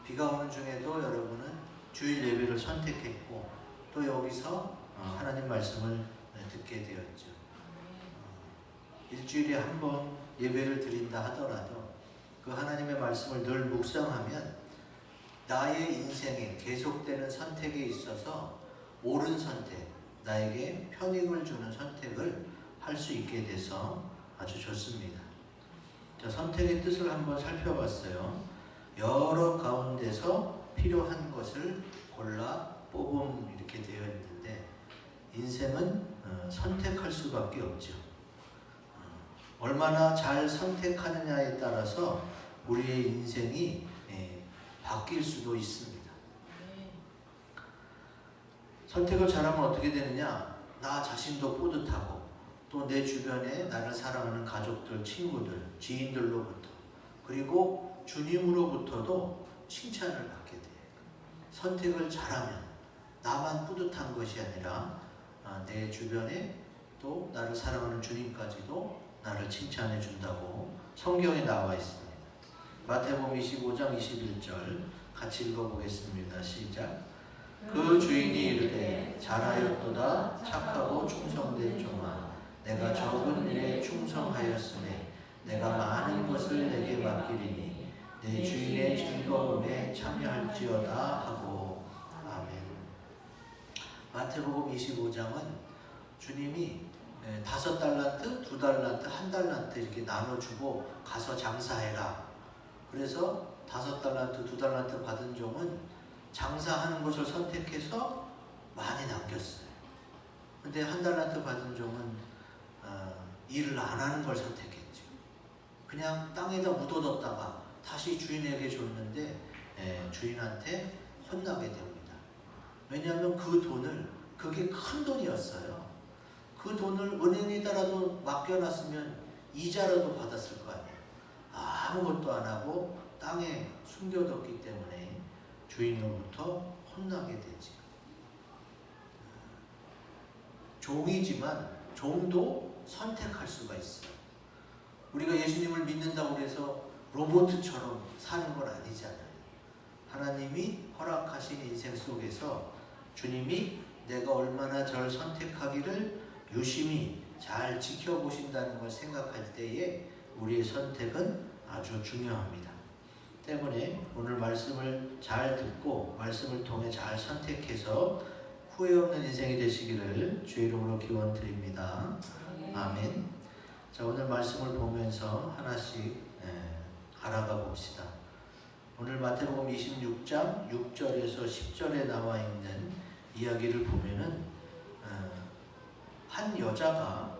비가 오는 중에도 여러분은 주일 예배를 선택했고 또 여기서 하나님 말씀을 듣게 되었죠. 일주일에 한 번 예배를 드린다 하더라도 그 하나님의 말씀을 늘 묵상하면 나의 인생에 계속되는 선택에 있어서 옳은 선택, 나에게 편익을 주는 선택을 할 수 있게 돼서 아주 좋습니다. 자, 선택의 뜻을 한번 살펴봤어요. 여러 가운데서 필요한 것을 골라 뽑음 이렇게 되어 있는데 인생은 선택할 수밖에 없죠. 얼마나 잘 선택하느냐에 따라서 우리의 인생이 바뀔 수도 있습니다. 선택을 잘하면 어떻게 되느냐? 나 자신도 뿌듯하고 또 내 주변에 나를 사랑하는 가족들, 친구들, 지인들로부터 그리고 주님으로부터도 칭찬을 받게 돼요. 선택을 잘하면 나만 뿌듯한 것이 아니라 내 주변에 또 나를 사랑하는 주님까지도 나를 칭찬해 준다고 성경에 나와 있습니다. 마태복음 25장 21절 같이 읽어보겠습니다. 시작. 그 주인이 이르되 잘하였도다 착하고 충성된 종아 내가 적은 일에 충성하였으니 내가 많은 것을 내게 맡기리니 내 주인의 즐거움에 참여할지어다 하고. 아멘. 마태복음 25장은 주님이 5달란트, 2달란트, 1달란트 이렇게 나눠주고 가서 장사해라. 그래서 5달란트, 2달란트 받은 종은 장사하는 것을 선택해서 많이 남겼어요. 근데 1달란트 받은 종은 일을 안 하는 걸 선택했죠. 그냥 땅에다 묻어뒀다가 다시 주인에게 줬는데 주인한테 혼나게 됩니다. 왜냐하면 그 돈을, 그게 큰 돈이었어요. 그 돈을 은행에다라도 맡겨놨으면 이자라도 받았을 거 아니에요. 아무것도 안 하고 땅에 숨겨뒀기 때문에 주인으로부터 혼나게 되지. 종이지만 종도 선택할 수가 있어요. 우리가 예수님을 믿는다고 해서 로봇처럼 사는 건 아니잖아요. 하나님이 허락하신 인생 속에서 주님이 내가 얼마나 저를 선택하기를 유심히 잘 지켜보신다는 걸 생각할 때에 우리의 선택은 아주 중요합니다. 때문에 오늘 말씀을 잘 듣고 말씀을 통해 잘 선택해서 후회 없는 인생이 되시기를 주의 이름으로 기원드립니다. 아멘. 자, 오늘 말씀을 보면서 하나씩 알아가 봅시다. 오늘 마태복음 26장 6절에서 10절에 나와 있는 이야기를 보면은 한 여자가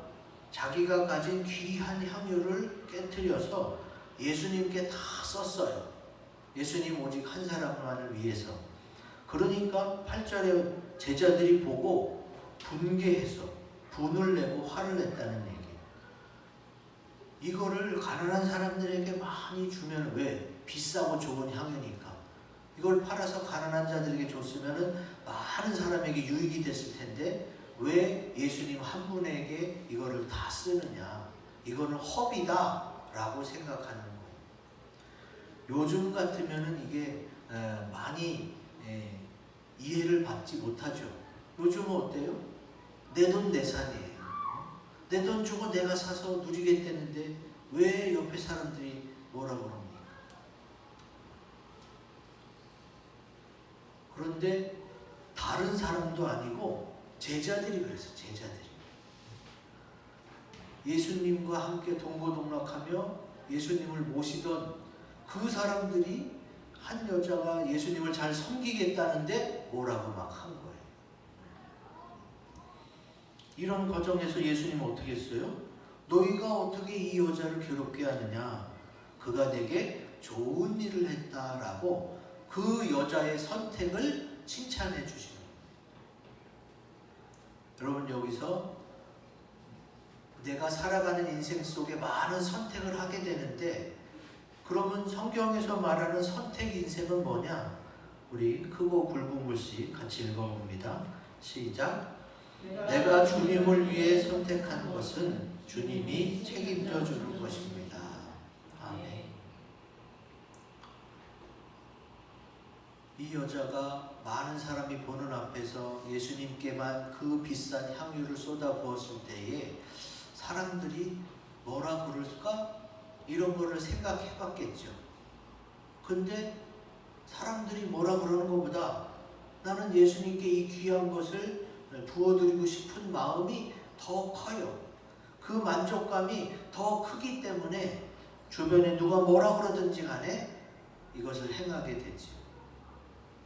자기가 가진 귀한 향유를 깨트려서 예수님께 다 썼어요. 예수님 오직 한 사람만을 위해서. 그러니까 8절에 제자들이 보고 분개해서 분을 내고 화를 냈다는 얘기. 이거를 가난한 사람들에게 많이 주면 왜? 비싸고 좋은 향유니까. 이걸 팔아서 가난한 자들에게 줬으면 많은 사람에게 유익이 됐을 텐데 왜 예수님 한 분에게 이거를 다 쓰느냐. 이거는 허비다 라고 생각하는 거예요. 요즘 같으면 이게 많이 이해를 받지 못하죠. 요즘은 어때요? 내 돈 내산이에요. 내 돈 주고 내가 사서 누리겠다는데 왜 옆에 사람들이 뭐라고 그럽니까? 그런데 다른 사람도 아니고 제자들이 그랬어요. 제자들이. 예수님과 함께 동고동락하며 예수님을 모시던 그 사람들이 한 여자가 예수님을 잘 섬기겠다는데 뭐라고 막 한 거예요. 이런 과정에서 예수님은 어떻게 했어요? 너희가 어떻게 이 여자를 괴롭게 하느냐? 그가 내게 좋은 일을 했다라고 그 여자의 선택을 칭찬해 주시는 거예요. 여러분 여기서 내가 살아가는 인생 속에 많은 선택을 하게 되는데 그러면 성경에서 말하는 선택 인생은 뭐냐? 우리 크고 굵은 글씨 같이 읽어봅니다. 시작. 내가 주님을 위해 선택한 것은 주님이 책임져 주는 것입니다. 아멘. 이 여자가 많은 사람이 보는 앞에서 예수님께만 그 비싼 향유를 쏟아 부었을 때에 사람들이 뭐라 그럴까? 이런 거를 생각해 봤겠죠. 근데 사람들이 뭐라 그러는 것보다 나는 예수님께 이 귀한 것을 부어드리고 싶은 마음이 더 커요. 그 만족감이 더 크기 때문에 주변에 누가 뭐라 그러든지 간에 이것을 행하게 되죠.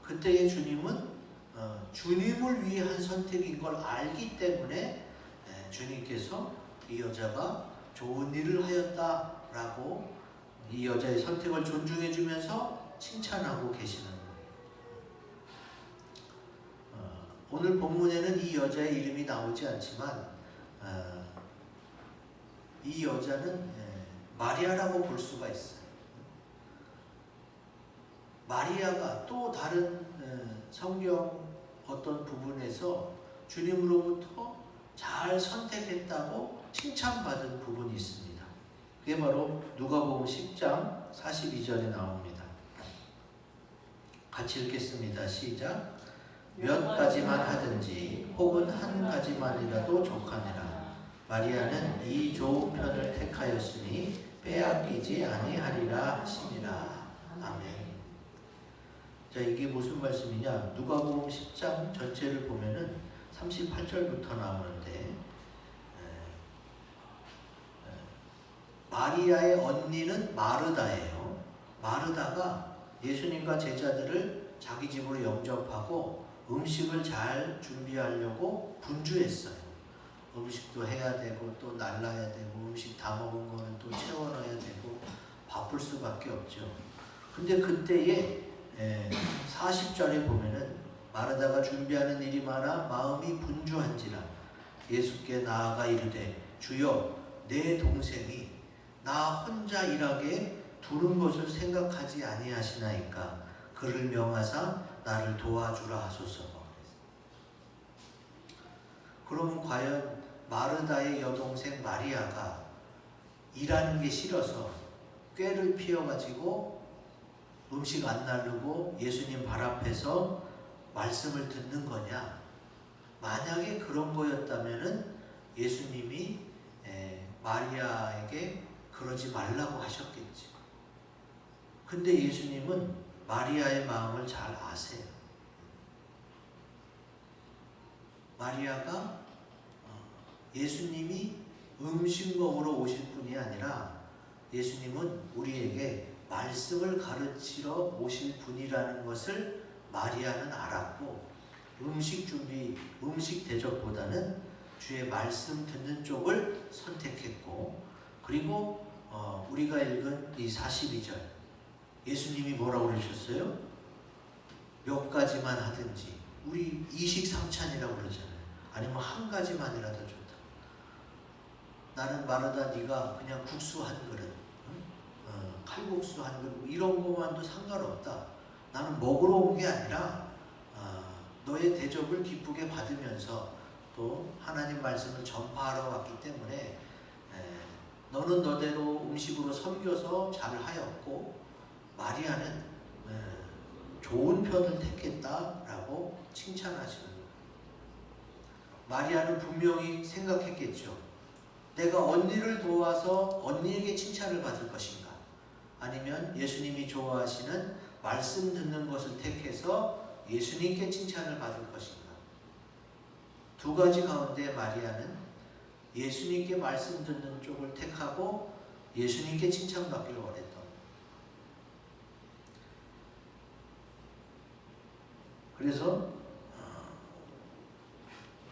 그때의 주님은 주님을 위해 한 선택인 걸 알기 때문에 주님께서 이 여자가 좋은 일을 하였다라고 이 여자의 선택을 존중해 주면서 칭찬하고 계시는 거예요. 오늘 본문에는 이 여자의 이름이 나오지 않지만 이 여자는 마리아라고 볼 수가 있어요. 마리아가 또 다른 성경 어떤 부분에서 주님으로부터 잘 선택했다고 칭찬받은 부분이 있습니다. 그게 바로 누가복음 10장 42절에 나옵니다. 같이 읽겠습니다. 시작. 몇 가지만 하든지 혹은 한 가지만이라도 족하니라. 마리아는 이 좋은 편을 택하였으니 빼앗기지 아니하리라 하시니라. 아멘. 자, 이게 무슨 말씀이냐? 누가복음 10장 전체를 보면은 38절부터 나오는데 마리아의 언니는 마르다예요. 마르다가 예수님과 제자들을 자기 집으로 영접하고 음식을 잘 준비하려고 분주했어요. 음식도 해야 되고 또 날라야 되고 음식 다 먹은 거는 또 채워넣어야 되고 바쁠 수밖에 없죠. 근데 그때에 40절에 보면은 마르다가 준비하는 일이 많아 마음이 분주한지라 예수께 나아가 이르되 주여 내 동생이 나 혼자 일하게 두는 것을 생각하지 아니하시나이까 그를 명하사 나를 도와주라 하소서. 그러면 과연 마르다의 여동생 마리아가 일하는 게 싫어서 꾀를 피워가지고 음식 안 나르고 예수님 발 앞에서 말씀을 듣는 거냐? 만약에 그런 거였다면은 예수님이 마리아에게 그러지 말라고 하셨겠지. 근데 예수님은 마리아의 마음을 잘 아세요. 마리아가 예수님이 음식 먹으러 오실 분이 아니라 예수님은 우리에게 말씀을 가르치러 오실 분이라는 것을 마리아는 알았고 음식 준비, 음식 대접보다는 주의 말씀 듣는 쪽을 선택했고 그리고 우리가 읽은 이 42절 예수님이 뭐라고 그러셨어요? 몇 가지만 하든지 우리 이식 삼찬이라고 그러잖아요. 아니면 한 가지만이라도 좋다. 나는 마르다 네가 그냥 국수 한 그릇 칼국수 한 그릇 이런 것만도 상관없다. 나는 먹으러 온 게 아니라 너의 대접을 기쁘게 받으면서 또 하나님 말씀을 전파하러 왔기 때문에 너는 너대로 음식으로 섬겨서 잘하였고 마리아는 좋은 편을 택했다라고 칭찬하시는 거예요. 마리아는 분명히 생각했겠죠. 내가 언니를 도와서 언니에게 칭찬을 받을 것인가? 아니면 예수님이 좋아하시는 말씀 듣는 것을 택해서 예수님께 칭찬을 받을 것인가? 두 가지 가운데 마리아는 예수님께 말씀 듣는 쪽을 택하고 예수님께 칭찬받기를 원했던. 그래서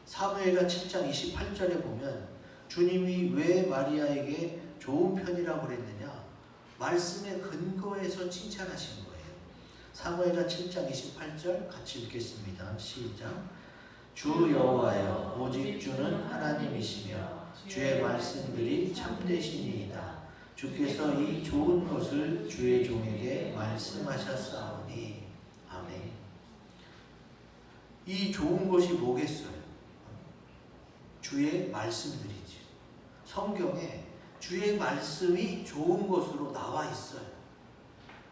사무엘하 7장 28절에 보면 주님이 왜 마리아에게 좋은 편이라고 그랬느냐? 말씀의 근거에서 칭찬하신 거예요. 사무엘하 7장 28절 같이 읽겠습니다. 시작. 주 여호와여 오직 주는 하나님이시며 주의 말씀들이 참되시니이다. 주께서 이 좋은 것을 주의 종에게 말씀하셨사오니. 아멘. 이 좋은 것이 뭐겠어요? 주의 말씀들이지. 성경에 주의 말씀이 좋은 것으로 나와 있어요.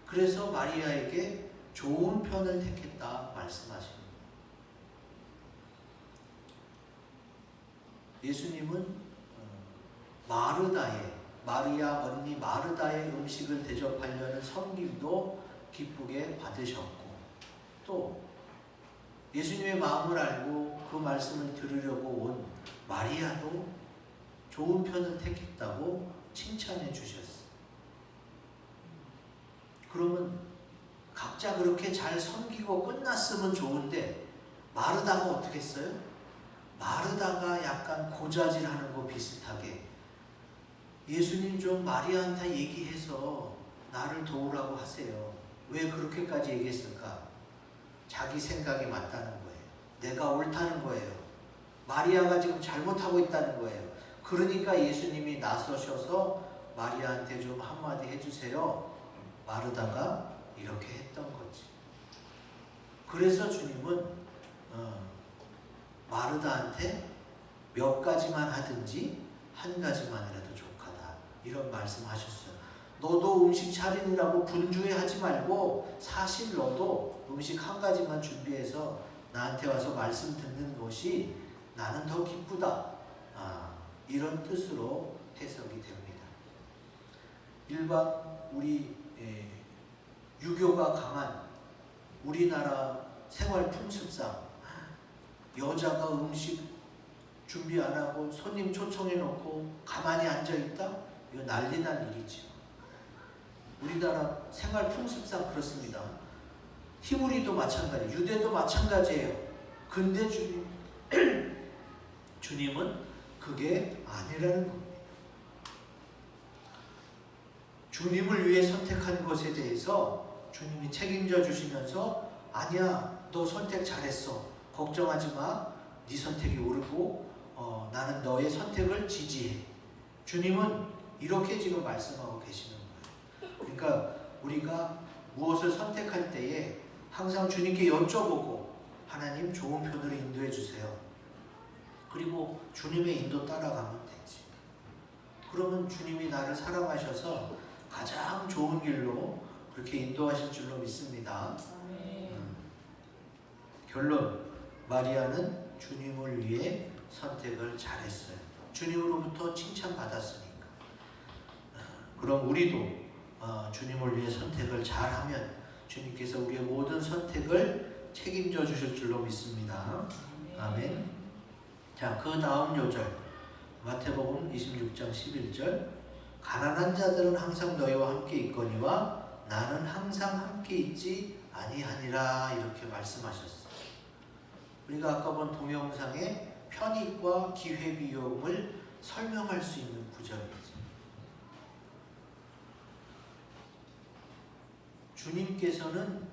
그래서 마리아에게 좋은 편을 택했다 말씀하십니다. 예수님은 마리아 언니 마르다의 음식을 대접하려는 섬김도 기쁘게 받으셨고, 또 예수님의 마음을 알고 그 말씀을 들으려고 온 마리아도 좋은 편을 택했다고 칭찬해 주셨어요. 그러면 각자 그렇게 잘 섬기고 끝났으면 좋은데 마르다가 어떻게 했어요? 마르다가 약간 고자질하는 거 비슷하게, 예수님 좀 마리아한테 얘기해서 나를 도우라고 하세요. 왜 그렇게까지 얘기했을까? 자기 생각이 맞다는 거예요. 내가 옳다는 거예요. 마리아가 지금 잘못하고 있다는 거예요. 그러니까 예수님이 나서셔서 마리아한테 좀 한마디 해주세요. 마르다가 이렇게 했던 거지. 그래서 주님은 마르다한테 몇 가지만 하든지 한 가지만이라도 족하다, 이런 말씀하셨어요. 너도 음식 차리느라고 분주해하지 말고 사실 너도 음식 한 가지만 준비해서 나한테 와서 말씀 듣는 것이 나는 더 기쁘다. 이런 뜻으로 해석이 됩니다. 일반 우리 유교가 강한 우리나라 생활 풍습상 여자가 음식 준비 안 하고 손님 초청해 놓고 가만히 앉아 있다? 이거 난리 난 일이죠. 우리나라 생활 풍습상 그렇습니다. 히브리도 마찬가지, 유대도 마찬가지예요. 근데 주님은 그게 아니라는 겁니다. 주님을 위해 선택한 것에 대해서 주님이 책임져 주시면서, 아니야, 너 선택 잘했어. 걱정하지 마. 네 선택이 옳고 나는 너의 선택을 지지해. 주님은 이렇게 지금 말씀하고 계시는 거예요. 그러니까 우리가 무엇을 선택할 때에 항상 주님께 여쭤보고, 하나님 좋은 편으로 인도해 주세요. 그리고 주님의 인도 따라가면 되지. 그러면 주님이 나를 사랑하셔서 가장 좋은 길로 그렇게 인도하실 줄로 믿습니다. 결론, 마리아는 주님을 위해 선택을 잘했어요. 주님으로부터 칭찬받았으니까. 그럼 우리도 주님을 위해 선택을 잘하면 주님께서 우리의 모든 선택을 책임져 주실 줄로 믿습니다. 아멘. 자, 그 다음 요절, 마태복음 26장 11절. 가난한 자들은 항상 너희와 함께 있거니와 나는 항상 함께 있지 아니하니라, 이렇게 말씀하셨어요. 우리가 아까 본 동영상의 편익과 기회비용을 설명할 수 있는 구절이죠. 주님께서는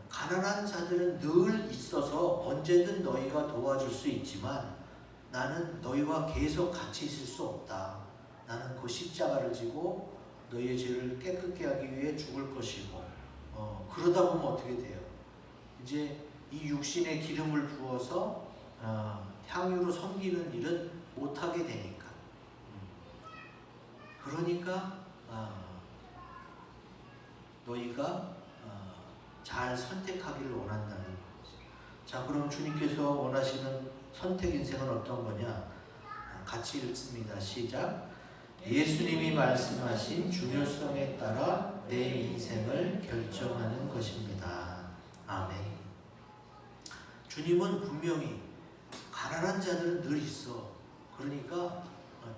가난한 자들은 늘 있어서 언제든 너희가 도와줄 수 있지만 나는 너희와 계속 같이 있을 수 없다. 나는 그 십자가를 지고 너희의 죄를 깨끗게 하기 위해 죽을 것이고, 그러다 보면 어떻게 돼요? 이제 이 육신의 기름을 부어서 향유로 섬기는 일은 못하게 되니까. 그러니까 너희가 잘 선택하기를 원한다는 거지. 자, 그럼 주님께서 원하시는 선택 인생은 어떤 거냐? 같이 읽습니다. 시작. 예수님이 말씀하신 중요성에 따라 내 인생을 결정하는 것입니다. 아멘. 주님은 분명히 가난한 자들은 늘 있어. 그러니까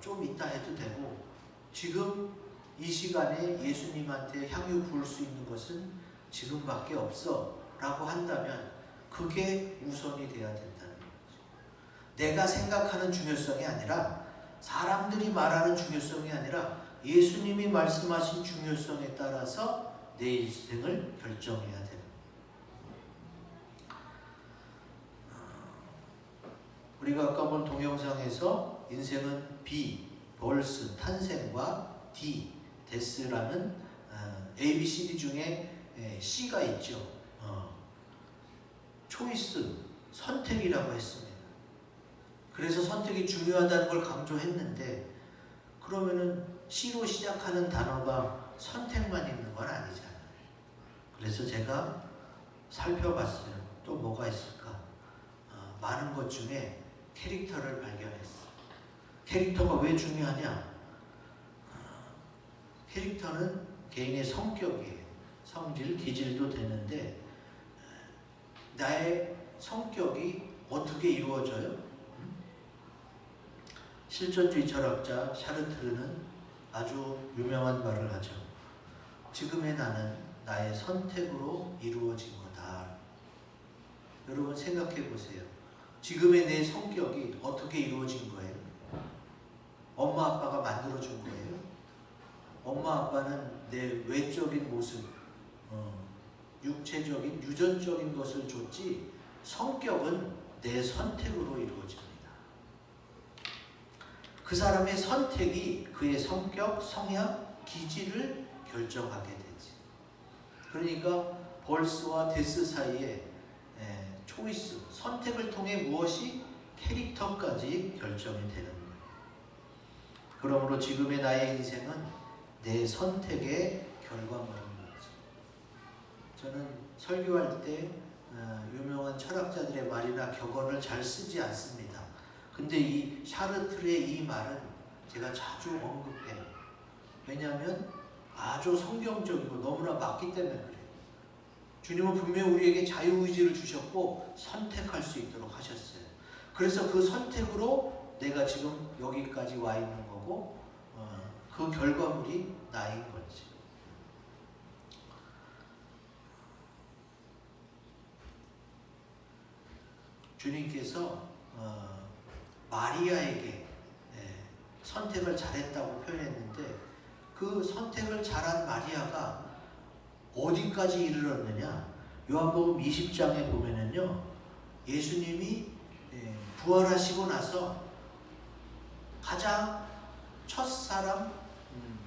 좀 이따 해도 되고, 지금 이 시간에 예수님한테 향유 부을 수 있는 것은 지금밖에 없어 라고 한다면 그게 우선이 돼야 된다는 거죠. 내가 생각하는 중요성이 아니라, 사람들이 말하는 중요성이 아니라 예수님이 말씀하신 중요성에 따라서 내 인생을 결정해야 됩니다. 우리가 아까 본 동영상에서 인생은 B, 벌스, 탄생과 D, 데스라는 ABCD 중에 C가 있죠. 초이스, 선택이라고 했습니다. 그래서 선택이 중요하다는 걸 강조했는데, 그러면은 C로 시작하는 단어가 선택만 있는 건 아니잖아요. 그래서 제가 살펴봤어요. 또 뭐가 있을까? 많은 것 중에 캐릭터를 발견했어. 캐릭터가 왜 중요하냐? 캐릭터는 개인의 성격이에요. 성질, 기질도 되는데 나의 성격이 어떻게 이루어져요? 실존주의 철학자 샤르트르는 아주 유명한 말을 하죠. 지금의 나는 나의 선택으로 이루어진 거다. 여러분 생각해 보세요. 지금의 내 성격이 어떻게 이루어진 거예요? 엄마 아빠가 만들어준 거예요? 엄마 아빠는 내 외적인 모습, 육체적인 유전적인 것을 줬지 성격은 내 선택으로 이루어집니다. 그 사람의 선택이 그의 성격, 성향, 기질을 결정하게 되지. 그러니까 벌스와 데스 사이에 초이스, 선택을 통해 무엇이 캐릭터까지 결정이 되는 거예요. 그러므로 지금의 나의 인생은 내 선택의 결과물인 거죠. 저는 설교할 때 유명한 철학자들의 말이나 격언을 잘 쓰지 않습니다. 근데 이 샤르트르의 이 말은 제가 자주 언급해요. 왜냐하면 아주 성경적이고 너무나 맞기 때문에 그래요. 주님은 분명히 우리에게 자유의지를 주셨고 선택할 수 있도록 하셨어요. 그래서 그 선택으로 내가 지금 여기까지 와 있는 거고 그 결과물이 나인 거지. 주님께서 마리아에게 선택을 잘했다고 표현했는데 그 선택을 잘한 마리아가 어디까지 이르렀느냐? 요한복음 20장에 보면은요, 예수님이 부활하시고 나서 가장 첫사람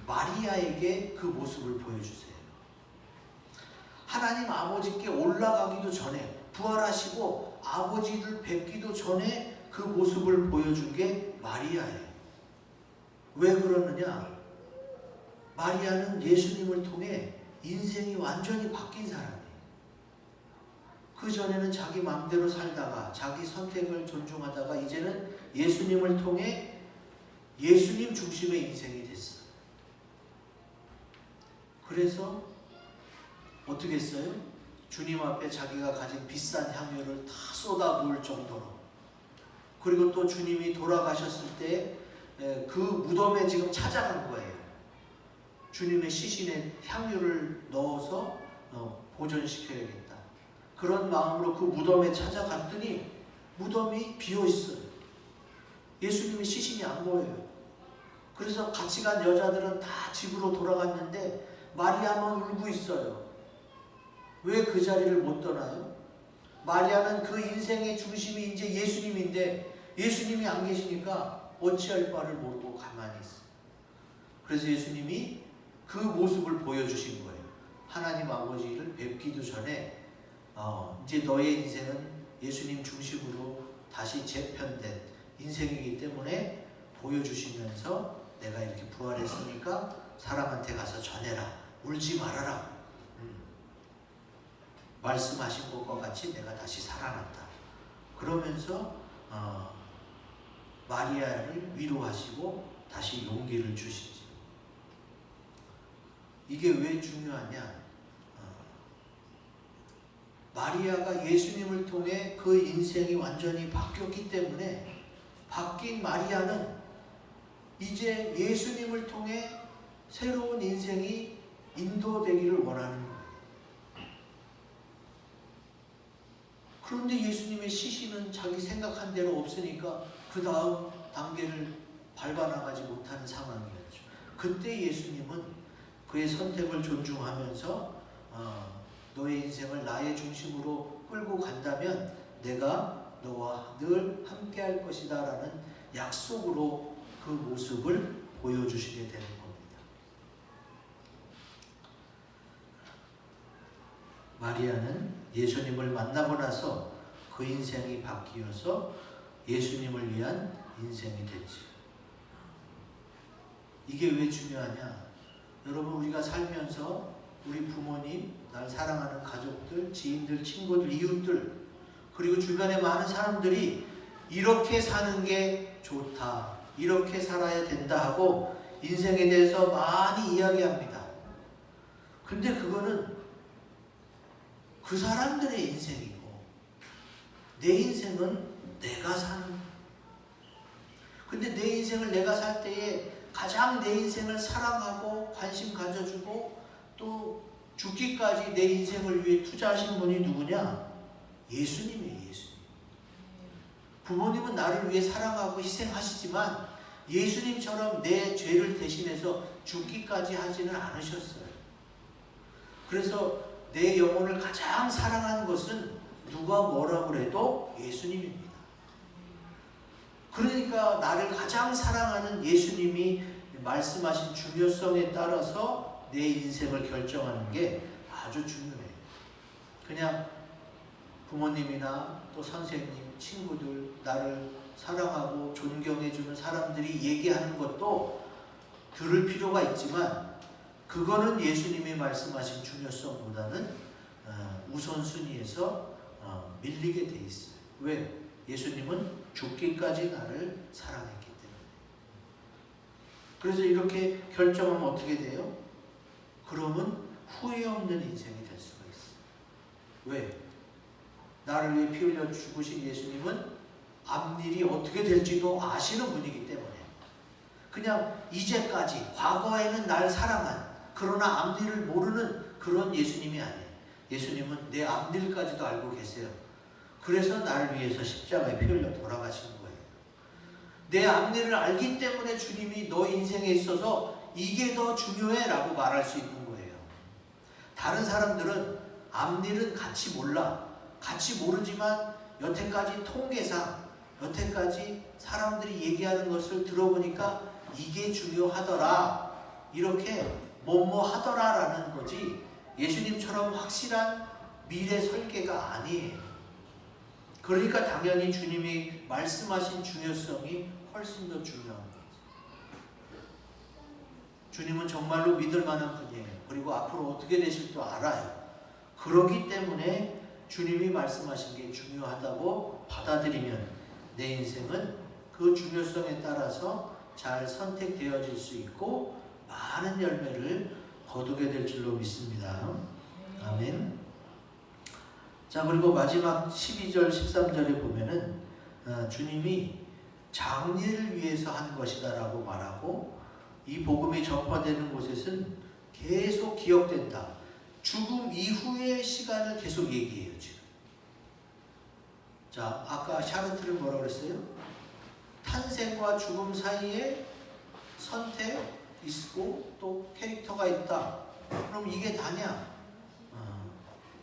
마리아에게 그 모습을 보여주세요. 하나님 아버지께 올라가기도 전에, 부활하시고 아버지를 뵙기도 전에 그 모습을 보여준 게 마리아예요. 왜 그러느냐? 마리아는 예수님을 통해 인생이 완전히 바뀐 사람이에요. 그 전에는 자기 마음대로 살다가 자기 선택을 존중하다가 이제는 예수님을 통해 예수님 중심의 인생이 됐어요. 그래서 어떻게 했어요? 주님 앞에 자기가 가진 비싼 향유를 다 쏟아부을 정도로, 그리고 또 주님이 돌아가셨을 때 그 무덤에 지금 찾아간 거예요. 주님의 시신에 향유를 넣어서 보존시켜야겠다. 그런 마음으로 그 무덤에 찾아갔더니 무덤이 비어있어요. 예수님의 시신이 안 보여요. 그래서 같이 간 여자들은 다 집으로 돌아갔는데 마리아만 울고 있어요. 왜 그 자리를 못 떠나요? 마리아는 그 인생의 중심이 이제 예수님인데 예수님이 안 계시니까 어찌할 바를 모르고 가만히 있어요. 그래서 예수님이 그 모습을 보여주신 거예요. 하나님 아버지를 뵙기도 전에 이제 너의 인생은 예수님 중심으로 다시 재편된 인생이기 때문에 보여주시면서 내가 이렇게 부활했으니까 사람한테 가서 전해라. 울지 말아라. 말씀하신 것과 같이 내가 다시 살아났다. 그러면서 마리아를 위로하시고 다시 용기를 주시지. 이게 왜 중요하냐? 마리아가 예수님을 통해 그 인생이 완전히 바뀌었기 때문에 바뀐 마리아는 이제 예수님을 통해 새로운 인생이 인도되기를 원하는 거예요. 그런데 예수님의 시신은 자기 생각한 대로 없으니까 그 다음 단계를 밟아나가지 못하는 상황이었죠. 그때 예수님은 그의 선택을 존중하면서 너의 인생을 나의 중심으로 끌고 간다면 내가 너와 늘 함께 할 것이다 라는 약속으로 그 모습을 보여주시게 되는 겁니다. 마리아는 예수님을 만나고 나서 그 인생이 바뀌어서 예수님을 위한 인생이 됐지. 이게 왜 중요하냐? 여러분, 우리가 살면서 우리 부모님, 날 사랑하는 가족들, 지인들, 친구들, 이웃들, 그리고 주변에 많은 사람들이 이렇게 사는 게 좋다, 이렇게 살아야 된다 하고 인생에 대해서 많이 이야기합니다. 근데 그거는 그 사람들의 인생이고 내 인생은 내가 사는. 근데 내 인생을 내가 살 때에 가장 내 인생을 사랑하고 관심 가져주고 또 죽기까지 내 인생을 위해 투자하신 분이 누구냐? 예수님이에요. 예수님. 부모님은 나를 위해 사랑하고 희생하시지만 예수님처럼 내 죄를 대신해서 죽기까지 하지는 않으셨어요. 그래서 내 영혼을 가장 사랑하는 것은 누가 뭐라고 해도 예수님입니다. 그러니까 나를 가장 사랑하는 예수님이 말씀하신 중요성에 따라서 내 인생을 결정하는 게 아주 중요해요. 그냥 부모님이나 또 선생님, 친구들, 나를 사랑하고 존경해주는 사람들이 얘기하는 것도 들을 필요가 있지만 그거는 예수님이 말씀하신 중요성보다는 우선순위에서 밀리게 돼 있어요. 왜? 예수님은 죽기까지 나를 사랑했기 때문에. 그래서 이렇게 결정하면 어떻게 돼요? 그러면 후회 없는 인생이 될 수가 있어요. 왜? 나를 위해 피 흘려 죽으신 예수님은 앞일이 어떻게 될지도 아시는 분이기 때문에 그냥 이제까지 과거에는 날 사랑한 그러나 앞일을 모르는 그런 예수님이 아니에요. 예수님은 내 앞일까지도 알고 계세요. 그래서 나를 위해서 십자가에 피 흘려 돌아가신 거예요. 내 앞일을 알기 때문에 주님이 너 인생에 있어서 이게 더 중요해 라고 말할 수 있는 거예요. 다른 사람들은 앞일은 같이 몰라. 같이 모르지만 여태까지 통계상 여태까지 사람들이 얘기하는 것을 들어보니까 이게 중요하더라, 이렇게 뭐뭐 하더라 라는 거지 예수님처럼 확실한 미래 설계가 아니에요. 그러니까 당연히 주님이 말씀하신 중요성이 훨씬 더 중요한 거죠. 주님은 정말로 믿을 만한 분이에요. 그리고 앞으로 어떻게 되실지도 알아요. 그렇기 때문에 주님이 말씀하신 게 중요하다고 받아들이면 내 인생은 그 중요성에 따라서 잘 선택되어질 수 있고 많은 열매를 거두게 될 줄로 믿습니다. 아멘. 자, 그리고 마지막 12절 13절에 보면은 주님이 장래를 위해서 한 것이다 라고 말하고 이 복음이 전파되는 곳에서는 계속 기억된다. 죽음 이후의 시간을 계속 얘기해요. 지금. 자, 아까 샤르트를 뭐라고 그랬어요? 탄생과 죽음 사이에 선택 있고 또 캐릭터가 있다. 그럼 이게 다냐?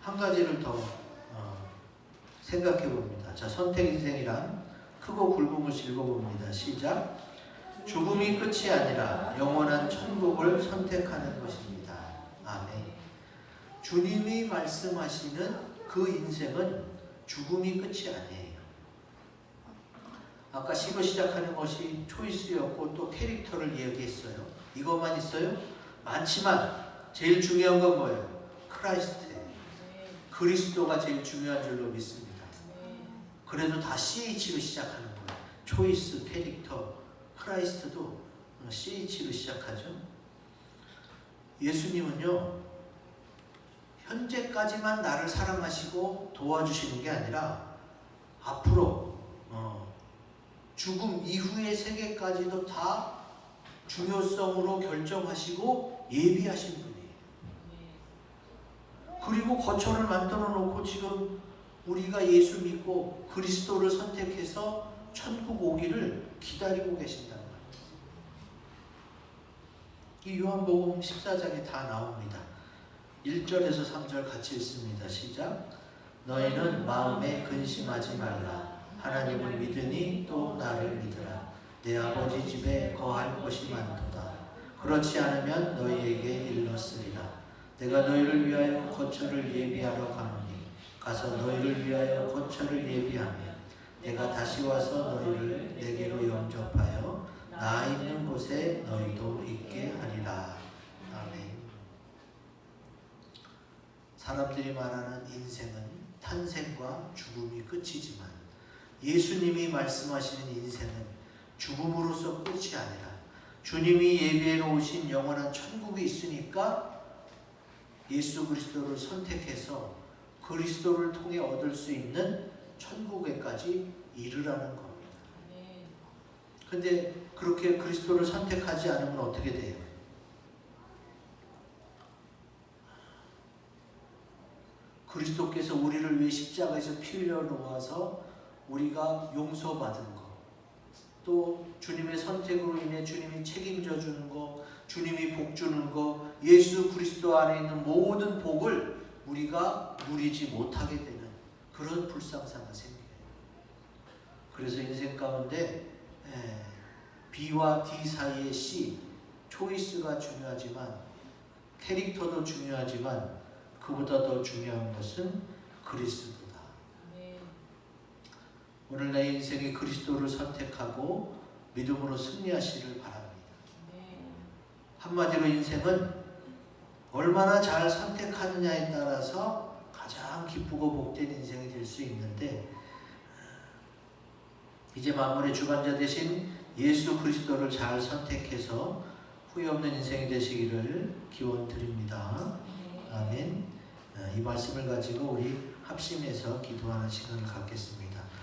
한 가지를 더 생각해 봅니다. 자, 선택 인생이란 크고 굵은 것을 읽어봅니다. 시작. 죽음이 끝이 아니라 영원한 천국을 선택하는 것입니다. 아멘. 주님이 말씀하시는 그 인생은 죽음이 끝이 아니에요. 아까 시고 시작하는 것이 초이스였고 또 캐릭터를 이야기했어요. 이것만 있어요? 많지만 제일 중요한 건 뭐예요? 크라이스트예요. 그리스도가 제일 중요한 줄로 믿습니다. 그래도 다 CH로 시작하는 거예요. 초이스, 캐릭터, 크라이스트도 CH로 시작하죠. 예수님은요, 현재까지만 나를 사랑하시고 도와주시는 게 아니라 앞으로 죽음 이후의 세계까지도 다 중요성으로 결정하시고 예비하신 분이에요. 그리고 거처를 만들어 놓고 지금 우리가 예수 믿고 그리스도를 선택해서 천국 오기를 기다리고 계신다는 거예요. 이 요한복음 14장에 다 나옵니다. 1절에서 3절 같이 읽습니다. 시작. 너희는 마음에 근심하지 말라. 하나님을 믿으니 또 나를 믿으라. 내 아버지 집에 거할 곳이 많도다. 그렇지 않으면 너희에게 일렀으리라. 내가 너희를 위하여 거처를 예비하러 가노니 가서 너희를 위하여 거처를 예비하며 내가 다시 와서 너희를 내게로 영접하여 나 있는 곳에 너희도 있게 하리라. 아멘. 사람들이 말하는 인생은 탄생과 죽음이 끝이지만 예수님이 말씀하시는 인생은 죽음으로서 끝이 아니라 주님이 예비해 놓으신 영원한 천국이 있으니까 예수 그리스도를 선택해서 그리스도를 통해 얻을 수 있는 천국에까지 이르라는 겁니다. 근데 그렇게 그리스도를 선택하지 않으면 어떻게 돼요? 그리스도께서 우리를 위해 십자가에서 피 흘려 놓아서 우리가 용서받은 것, 또 주님의 선택으로 인해 주님이 책임져 주는 것, 주님이 복 주는 것, 예수 그리스도 안에 있는 모든 복을 우리가 누리지 못하게 되는 그런 불상사가 생겨요. 그래서 인생 가운데 B와 D 사이의 C, 초이스가 중요하지만 캐릭터도 중요하지만 그보다 더 중요한 것은 그리스도다. 오늘 내 인생에 그리스도를 선택하고 믿음으로 승리하시를 바랍니다. 한마디로 인생은 얼마나 잘 선택하느냐에 따라서 가장 기쁘고 복된 인생이 될 수 있는데, 이제 만물의 주관자 되신 예수 그리스도를 잘 선택해서 후회 없는 인생이 되시기를 기원드립니다. 아멘. 이 말씀을 가지고 우리 합심해서 기도하는 시간을 갖겠습니다.